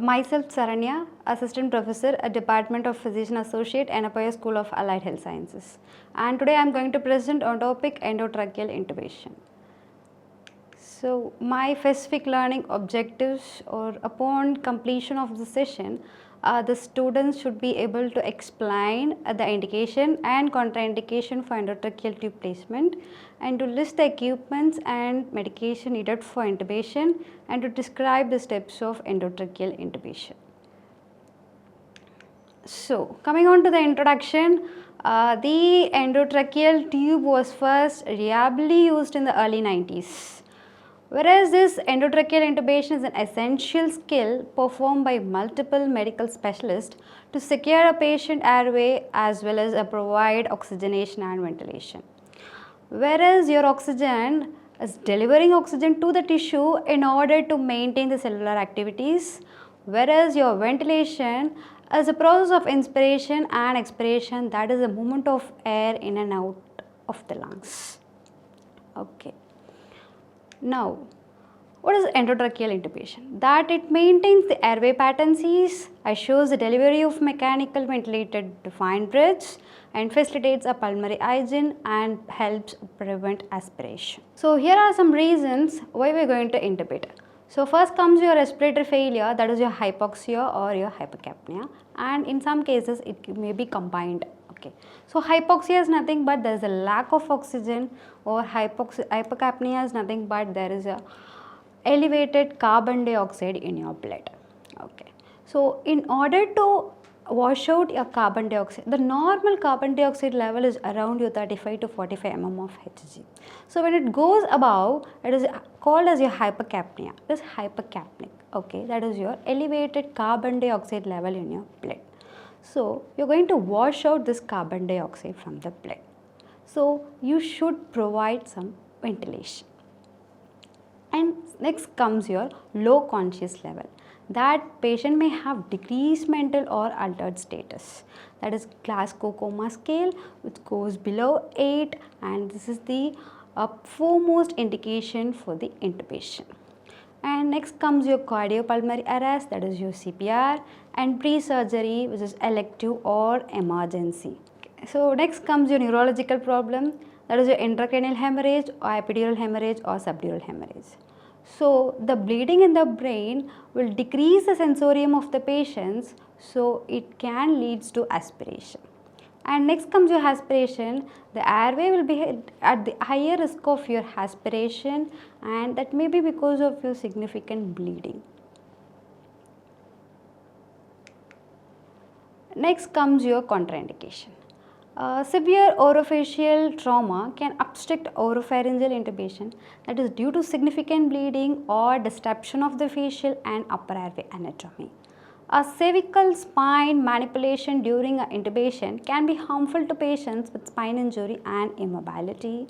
Myself Saranya, Assistant Professor at Department of Physician Associate, Yenepoya School of Allied Health Sciences. And today I am going to present on topic endotracheal intubation. So my specific learning objectives, or upon completion of the session, the students should be able to explain the indication and contraindication for endotracheal tube placement, and to list the equipments and medication needed for intubation, and to describe the steps of endotracheal intubation. So coming on to the introduction, the endotracheal tube was first reliably used in the early 90s. Whereas this endotracheal intubation is an essential skill performed by multiple medical specialists to secure a patient airway as well as provide oxygenation and ventilation. Whereas your oxygen is delivering oxygen to the tissue in order to maintain the cellular activities, whereas your ventilation is a process of inspiration and expiration, that is a movement of air in and out of the lungs. Okay. Now, what is endotracheal intubation? That it maintains the airway patencies, assures the delivery of mechanical ventilated defined breaths, and facilitates a pulmonary hygiene and helps prevent aspiration. So here are some reasons why we are going to intubate. So first comes your respiratory failure, that is your hypoxia or your hypercapnia, and in some cases it may be combined. Okay. So hypoxia is nothing but there is a lack of oxygen, or hypercapnia is nothing but there is a elevated carbon dioxide in your blood. Okay. So in order to wash out your carbon dioxide, the normal carbon dioxide level is around your 35 to 45 mm of Hg. So when it goes above, it is called as your hypercapnia. It is hypercapnic. Okay, that is your elevated carbon dioxide level in your blood. So you're going to wash out this carbon dioxide from the blood. So you should provide some ventilation. And next comes your low conscious level. That patient may have decreased mental or altered status. That is Glasgow Coma Scale, which goes below 8, and this is the foremost indication for the intubation. And next comes your cardiopulmonary arrest, that is your CPR, and pre-surgery, which is elective or emergency. Okay. So next comes your neurological problem, that is your intracranial hemorrhage or epidural hemorrhage or subdural hemorrhage. So the bleeding in the brain will decrease the sensorium of the patients, so it can lead to aspiration. And next comes your aspiration. The airway will be at the higher risk of your aspiration, and that may be because of your significant bleeding. Next comes your contraindication. Severe orofacial trauma can obstruct oropharyngeal intubation, that is due to significant bleeding or disruption of the facial and upper airway anatomy. A cervical spine manipulation during intubation can be harmful to patients with spine injury and immobility,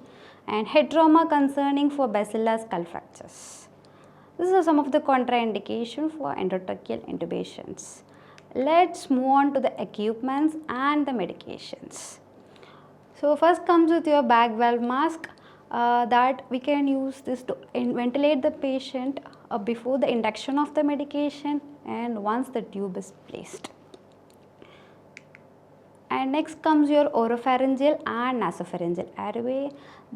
and head trauma concerning for basilar skull fractures. These are some of the contraindications for endotracheal intubations. Let's move on to the equipments and the medications. So first comes with your bag valve mask, that we can use this to ventilate the patient before the induction of the medication and once the tube is placed. And next comes your oropharyngeal and nasopharyngeal airway.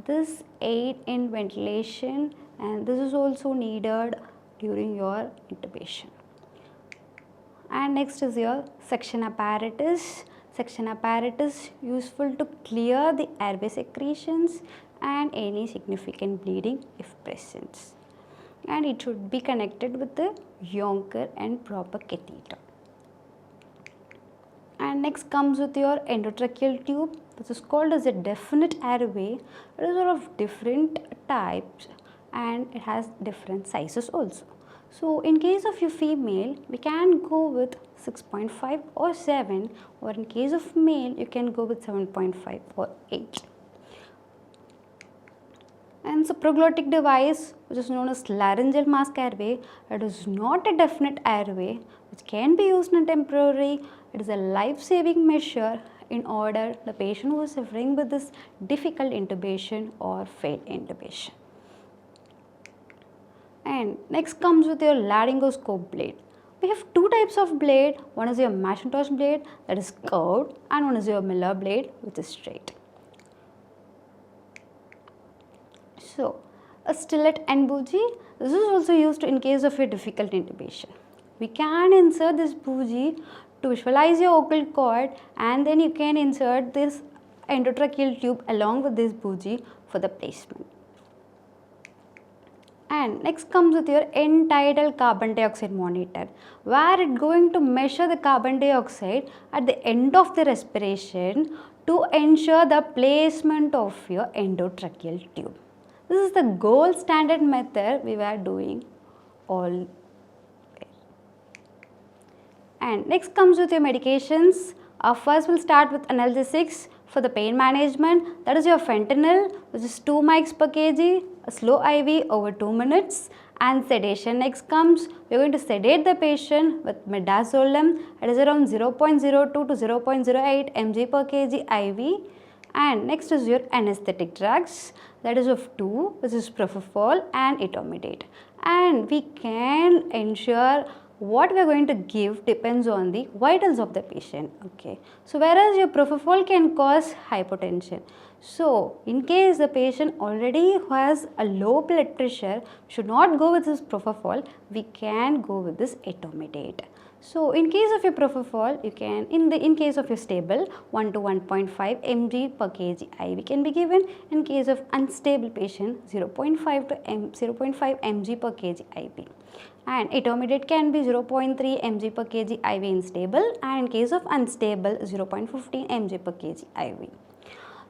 This aid in ventilation, and this is also needed during your intubation. And next is your suction apparatus. Suction apparatus useful to clear the airway secretions and any significant bleeding if present. And it should be connected with the Yonker and proper catheter. And next comes with your endotracheal tube, which is called as a definite airway. It is of different types and it has different sizes also. So in case of your female, we can go with 6.5 or 7, or in case of male, you can go with 7.5 or 8. And so proglottic device, which is known as laryngeal mask airway, it is not a definite airway which can be used in temporary. It is a life-saving measure in order the patient who is suffering with this difficult intubation or failed intubation. And next comes with your laryngoscope blade. We have two types of blade. One is your Macintosh blade that is curved, and one is your Miller blade which is straight. So, a stillet end bougie, this is also used in case of a difficult intubation. We can insert this bougie to visualize your vocal cord, and then you can insert this endotracheal tube along with this bougie for the placement. And next comes with your end-tidal carbon dioxide monitor, where it's going to measure the carbon dioxide at the end of the respiration to ensure the placement of your endotracheal tube. This is the gold standard method we were doing all. And next comes with your medications. First we'll start with analgesics for the pain management. That is your fentanyl, which is 2 mics per kg, a slow IV over 2 minutes. And sedation next comes. We are going to sedate the patient with midazolam. It is around 0.02 to 0.08 mg per kg IV. And next is your anesthetic drugs, that is of 2, which is propofol and etomidate. And we can ensure what we are going to give depends on the vitals of the patient. Okay. So whereas your propofol can cause hypotension. So in case the patient already has a low blood pressure, should not go with this propofol, we can go with this etomidate. So in case of your propofol, you can, in case of your stable, 1 to 1.5 mg per kg IV can be given. In case of unstable patient, 0.5 to 0.5 mg per kg IV. And etomidate can be 0.3 mg per kg IV in stable, and in case of unstable, 0.15 mg per kg IV.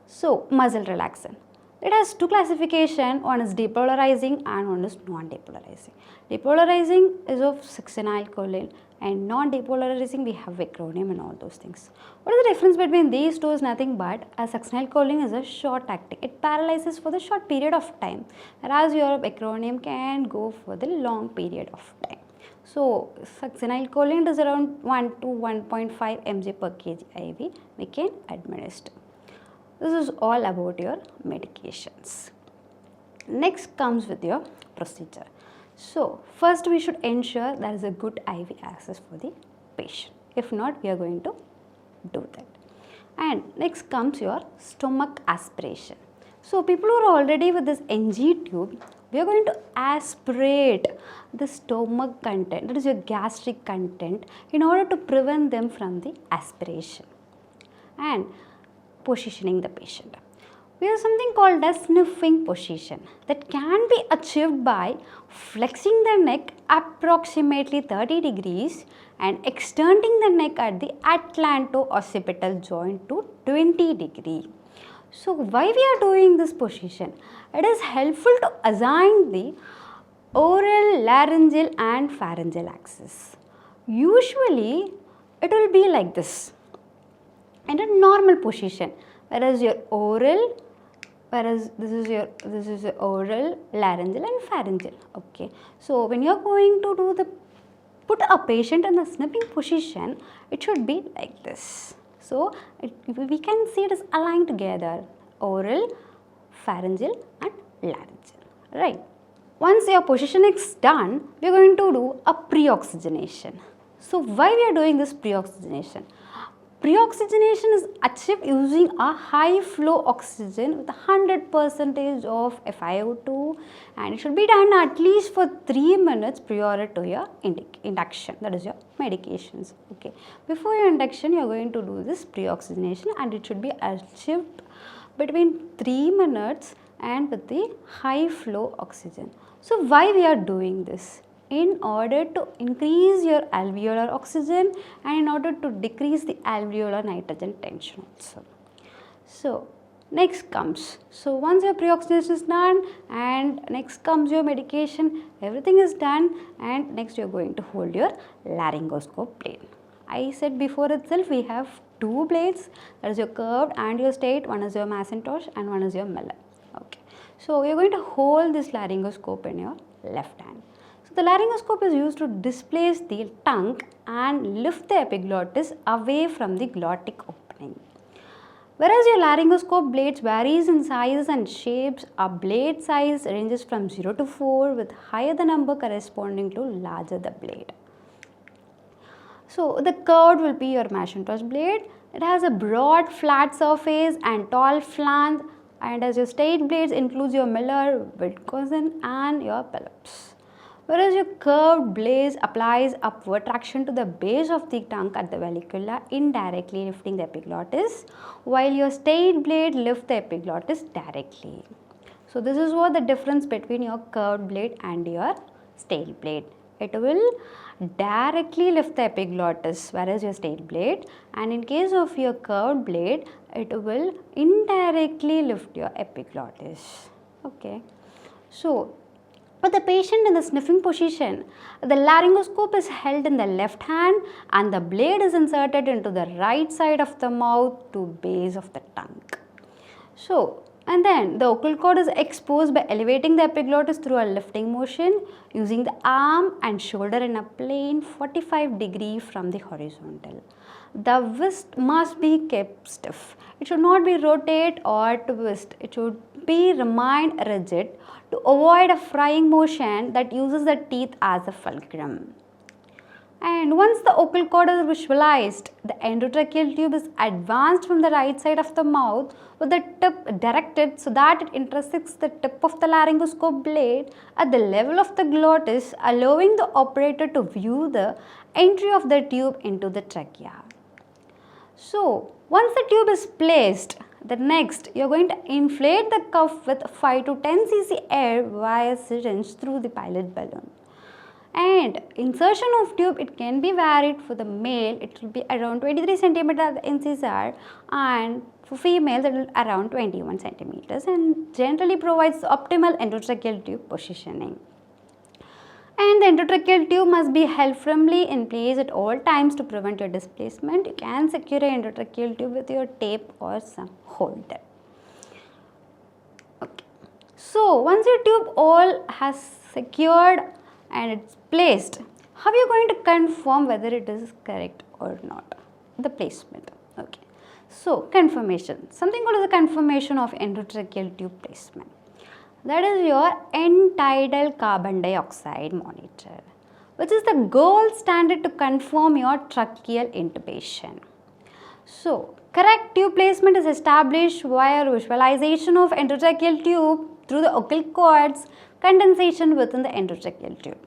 So muscle relaxant. It has two classifications, one is depolarizing and one is non-depolarizing. Depolarizing is of succinylcholine, and non-depolarizing we have acronym and all those things. What is the difference between these two is nothing but a succinylcholine is a short acting. It paralyzes for the short period of time, whereas your acronym can go for the long period of time. So succinylcholine is around 1 to 1.5 mg per kg IV we can administer. This is all about your medications. Next comes with your procedure. So first we should ensure there is a good IV access for the patient. If not, we are going to do that. And next comes your stomach aspiration. So people who are already with this NG tube, we are going to aspirate the stomach content, that is your gastric content, in order to prevent them from the aspiration. And positioning the patient. We have something called as sniffing position that can be achieved by flexing the neck approximately 30 degrees and extending the neck at the atlanto-occipital joint to 20 degrees. So why we are doing this position? It is helpful to assign the oral, laryngeal and pharyngeal axis. Usually it will be like this in a normal position, whereas your oral, whereas this is your oral, laryngeal and pharyngeal. Okay. So when you are going to put a patient in the snipping position, it should be like this. So we can see it is aligned together, oral, pharyngeal and laryngeal, right. Once your position is done, we are going to do a pre-oxygenation. So why we are doing this pre-oxygenation? Pre-oxygenation is achieved using a high flow oxygen with 100% of FiO2, and it should be done at least for 3 minutes prior to your induction, that is your medications. Okay. Before your induction, you are going to do this pre-oxygenation and it should be achieved between 3 minutes and with the high flow oxygen. So why we are doing this? In order to increase your alveolar oxygen and in order to decrease the alveolar nitrogen tension also. So next comes, so once your pre-oxygenation is done and next comes your medication, everything is done, and next you are going to hold your laryngoscope blade. I said before itself we have two blades, that is your curved and your straight, one is your Macintosh and one is your Miller. Okay. So we are going to hold this laryngoscope in your left hand. So the laryngoscope is used to displace the tongue and lift the epiglottis away from the glottic opening. Whereas your laryngoscope blades varies in size and shapes, a blade size ranges from 0 to 4 with higher the number corresponding to larger the blade. So the curved will be your Mackintosh blade. It has a broad flat surface and tall flange, and as your straight blades includes your Miller, Wilkinson and your Phillips. Whereas your curved blade applies upward traction to the base of the tongue at the vallecula, indirectly lifting the epiglottis, while your straight blade lifts the epiglottis directly. So this is what the difference between your curved blade and your straight blade. It will directly lift the epiglottis, whereas your straight blade, and in case of your curved blade, it will indirectly lift your epiglottis. Okay. So for the patient in the sniffing position, the laryngoscope is held in the left hand and the blade is inserted into the right side of the mouth to base of the tongue. So, and then the vocal cord is exposed by elevating the epiglottis through a lifting motion using the arm and shoulder in a plane 45 degrees from the horizontal. The wrist must be kept stiff. It should not be rotate or twist. It should be remain rigid to avoid a frying motion that uses the teeth as a fulcrum. And once the vocal cord is visualized, the endotracheal tube is advanced from the right side of the mouth with the tip directed so that it intersects the tip of the laryngoscope blade at the level of the glottis, allowing the operator to view the entry of the tube into the trachea. So, once the tube is placed, the next you are going to inflate the cuff with 5 to 10 cc air via syringe through the pilot balloon. And insertion of tube, it can be varied. For the male it will be around 23 centimeter at the incisor, and for females it will be around 21 centimeters, and generally provides optimal endotracheal tube positioning. And the endotracheal tube must be held firmly in place at all times to prevent your displacement. You can secure an endotracheal tube with your tape or some holder. Okay. So once your tube all has secured and it's placed, how are you going to confirm whether it is correct or not? The placement. Okay. So confirmation. Something called as a confirmation of endotracheal tube placement. That is your end-tidal carbon dioxide monitor, which is the gold standard to confirm your tracheal intubation. So correct tube placement is established via visualization of endotracheal tube through the vocal cords, condensation within the endotracheal tube.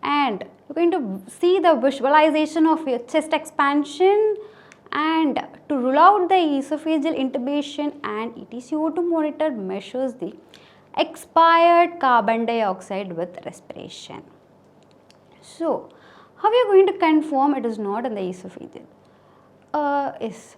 And you're going to see the visualization of your chest expansion, and to rule out the esophageal intubation, and EtCO2 monitor measures the expired carbon dioxide with respiration. So, how are you going to confirm it is not in the esophageal? Is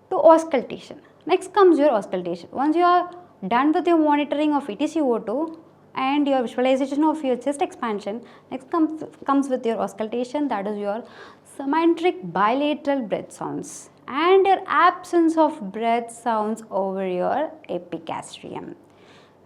to auscultation. Next comes your auscultation. Once you are done with your monitoring of EtCO2 and your visualization of your chest expansion, next comes with your auscultation, that is your symmetric bilateral breath sounds and your absence of breath sounds over your epigastrium.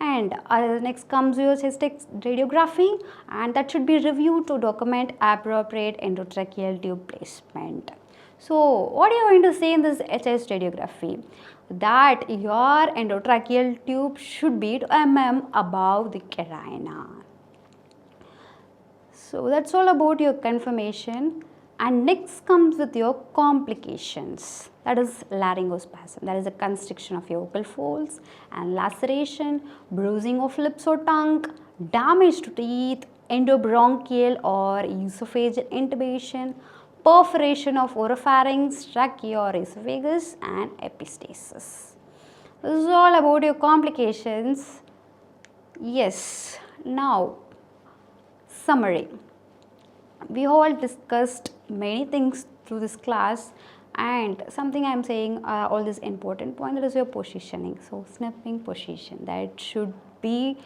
And next comes your chest radiography, and that should be reviewed to document appropriate endotracheal tube placement. So what are you going to say in this chest radiography? That your endotracheal tube should be 2 mm above the carina. So that's all about your confirmation. And next comes with your complications, that is laryngospasm, that is a constriction of your vocal folds and laceration, bruising of lips or tongue, damage to teeth, endobronchial or esophageal intubation, perforation of oropharynx, trachea or esophagus, and epistasis. This is all about your complications. Yes, now summary. We all discussed many things through this class, and something I am saying all this important point, that is your positioning. So sniffing position, that should be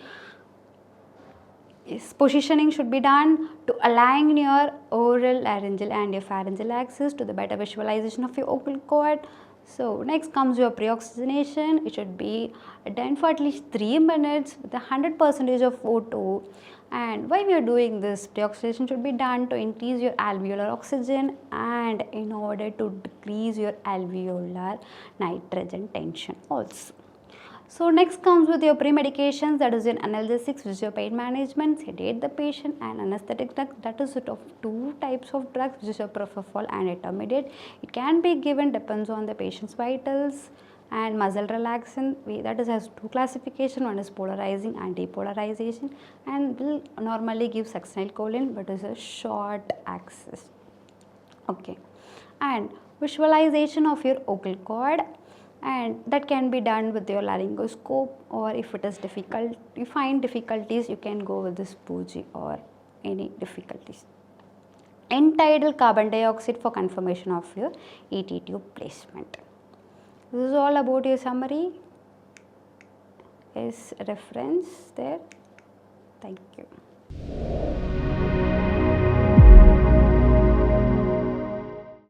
positioning should be done to align your oral, laryngeal and your pharyngeal axis to the better visualization of your vocal cord. So next comes your pre-oxygenation. It should be done for at least 3 minutes with 100% of O2. And why we are doing this, pre-oxygenation should be done to increase your alveolar oxygen and in order to decrease your alveolar nitrogen tension also. So next comes with your pre-medications, that is in analgesics, which is your pain management, sedate the patient, and anesthetic drugs, that is of two types of drugs, which is your propofol and intermediate. It can be given, depends on the patient's vitals. And muscle relaxant, that is has two classification, one is polarizing and depolarization, and will normally give succinylcholine but is a short axis. Okay, and visualization of your vocal cord, and that can be done with your laryngoscope, or if it is difficult, you find difficulties, you can go with this bougie or any difficulties. End-tidal carbon dioxide for confirmation of your ET tube placement. This is all about your summary. Is reference there. Thank you.